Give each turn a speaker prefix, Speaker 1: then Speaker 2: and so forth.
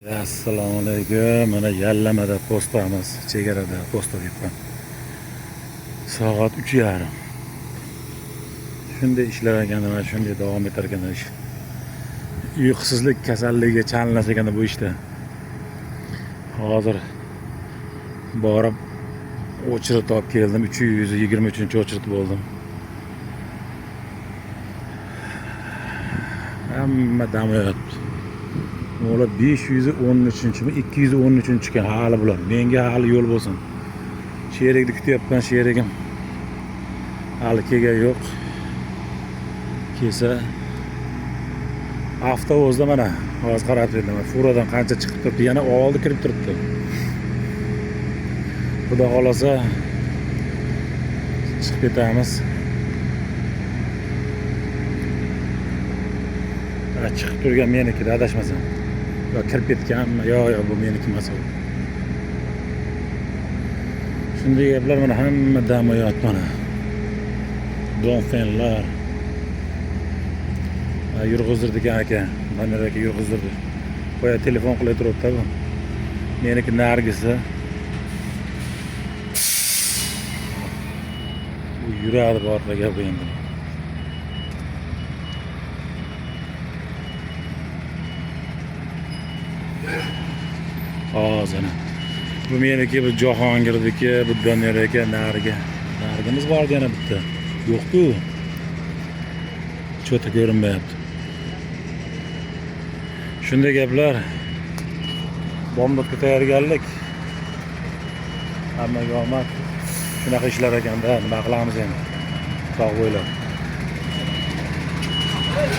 Speaker 1: Assalomu alaykum. Mana Yallamada postamiz, chegarada posta deyapman. Soat 3:30. Shunday ishlar ekan, mana shunday davom etar ekan ish. Uyqusizlik kasalligiga chalinmas ekan bu ishda. Hozir borib o'chirib olib keldim. 323-o'chirib bo'ldim. Hamma dam yotibdi. Ular 513-mi, 213-chi hali bular. Menga hali yo'l bo'lsin. Sherikni kutyapman, sherigim hali kelgan yo'q. Kelsa avtobusda mana hozir qarab berdim. Furadan qancha chiqib turibdi, yana oldi kirib turibdi. Xudo xolasa chiqib ketamiz. Chiqib turgan meniki, adashmasam. Yo kirib ketganmi? Yo bu meniki emas u. Shunday gaplar mana hamma damoyot mana. Donfenlar. Yurg'izdirdi aka. Mana aka yurg'izdirdi. Qo'ya telefon qilib turibdi bu. Meniki nargisi. Bu yuradi borga gap endi. Hozir bu meniki, bu Jahongirniki, bu Doniyor aka nariga. Narigimiz bor yana bitta. Yo'q-ku. Cho'ta ko'rinmayapti. Shunday gaplar. Bomdodga tayyorgarlik. Hammaga omad. Shunaqa ishlar ekanda, nima qilamiz endi? Sog' bo'linglar.